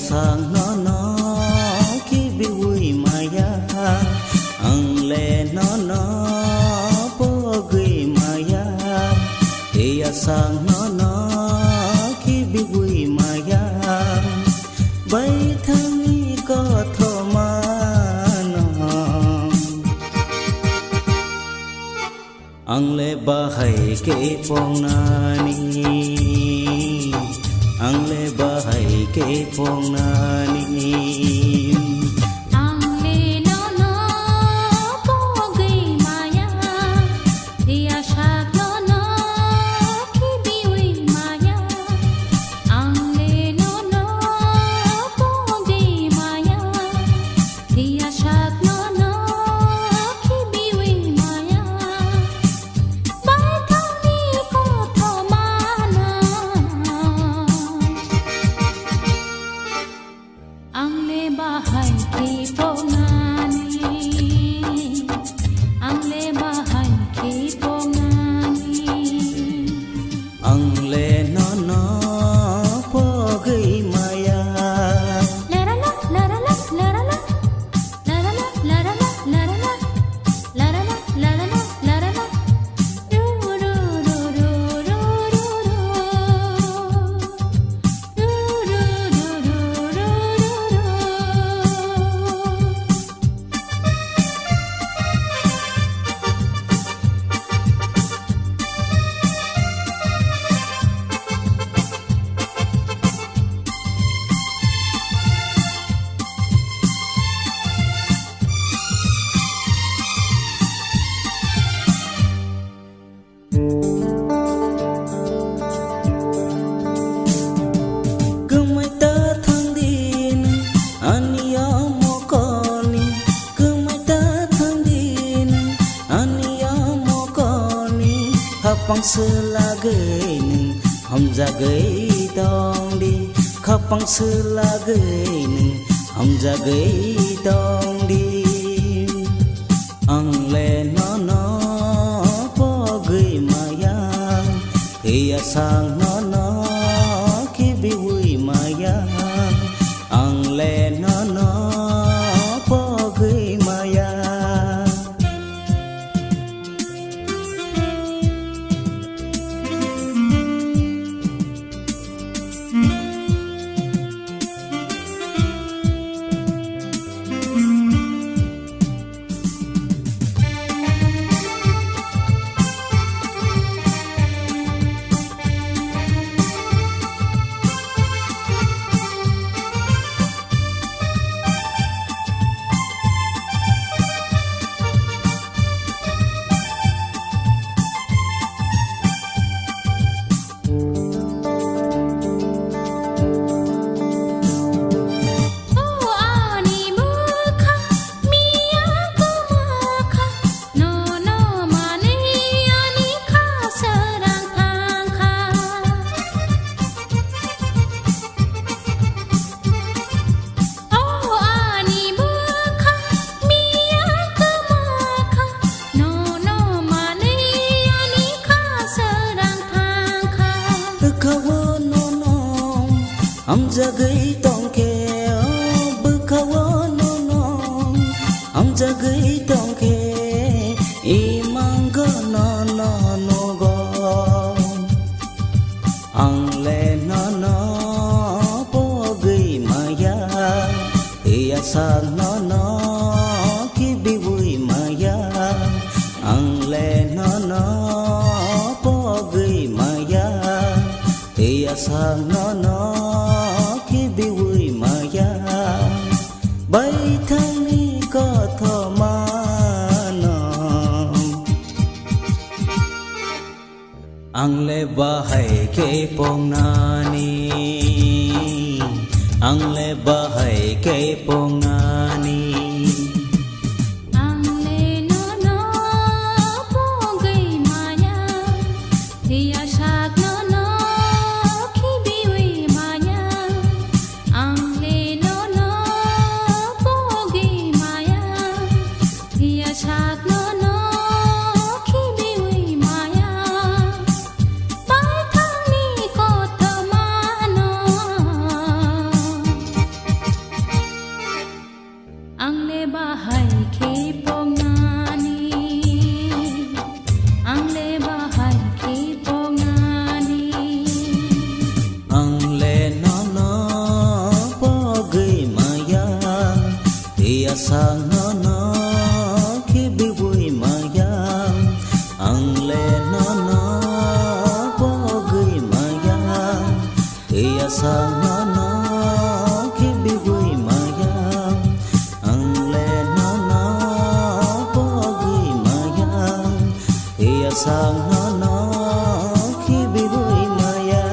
sang nó khi bị vui maya ang le nó po ghi maya thì sang nó khi bị vui maya bay thang có thọ mà ang le bahay ke pong nani ang le bahay ke pong nani Khapang sela gay nung hamza gay dong đi khapang sela gay nung hamza gay dong đi ang le nó po gay maya thì sang nó khi bị vui maya ang le nó po gay maya am jagai tong ke bakawa no am jagai tong ke imang go no go ang le no po gai maya iya sang no ki bi vui maya ang le no po gai maya iya sang no bay thang ni có thọ mà ang le bahay ke pong nani ang le bahay ke pong nani sangono kibibui maya.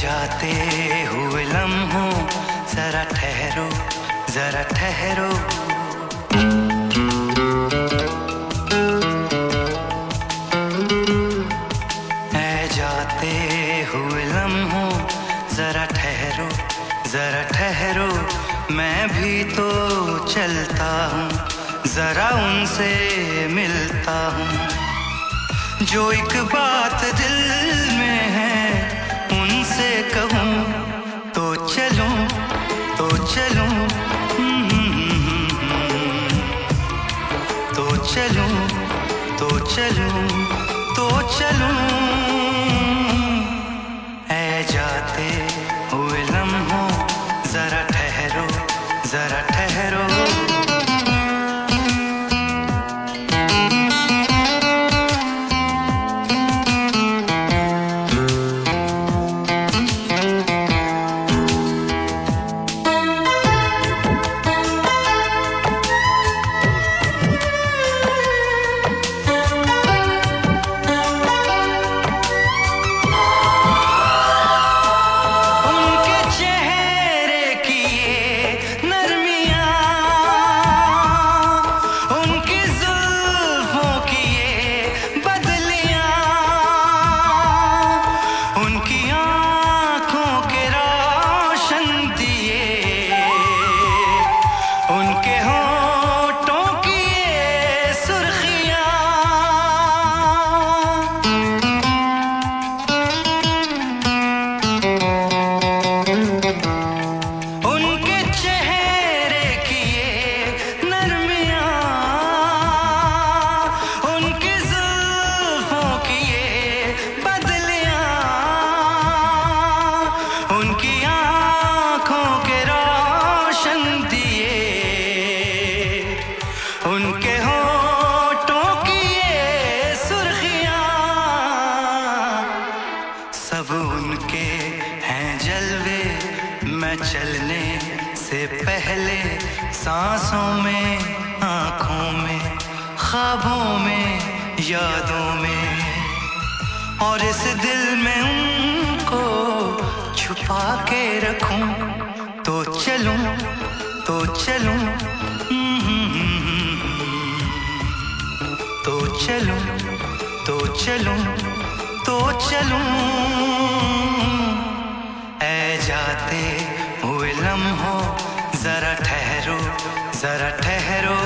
जाते हुए लम्हों जरा ठहरो, जरा ठहरो। है जाते हुए लम्हों जरा ठहरो, जरा ठहरो। मैं भी तो चलता हूँ, जरा उनसे मिलता हूँ। जो एक बात दिल में है उनसे कहूँ तो चलूँ, तो चलूँ, तो चलूँ, तो चलूँ, तो चलूँ। ऐ जाते हुए लम्हों जरा ठहरो, जरा ठहरो। उनके होठों की ये सुर्खियां, सब उनके हैं जलवे। मैं चलने से पहले सांसों में, आंखों में, ख्वाबों में, यादों में, और इस दिल में उनको छुपा के रखूं तो चलूं, तो चलूं, तो चलूं, तो चलूं, तो चलूं। ऐ जाते हुए लम्हों जरा ठहरो, जरा ठहरो।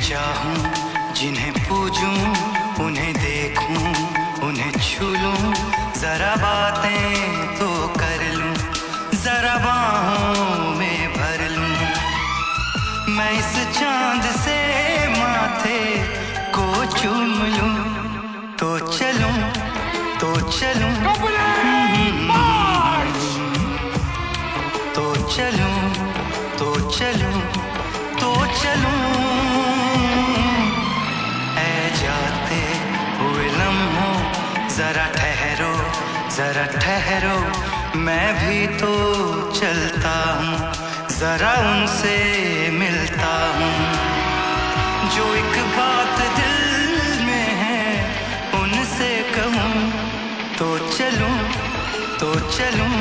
चाहूं, जिन्हें पूजूं, उन्हें देखूं, उन्हें छू लूं, जरा बातें तो कर लूं, जरा बाहों में भर लूं। मैं इस चांद से माथे को चूम लूं, तो चलूं, तो चलूं, तो चलूं, तो चलूं, तो चलूं। ऐ जाते हुए लम्हों, जरा ठहरो, जरा ठहरो, मैं भी तो चलता हूँ, जरा उनसे मिलता हूँ। जो एक बात दिल में है उनसे कहूँ, तो चलूं, तो चलूं,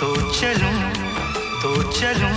तो चलूं, तो चलूं।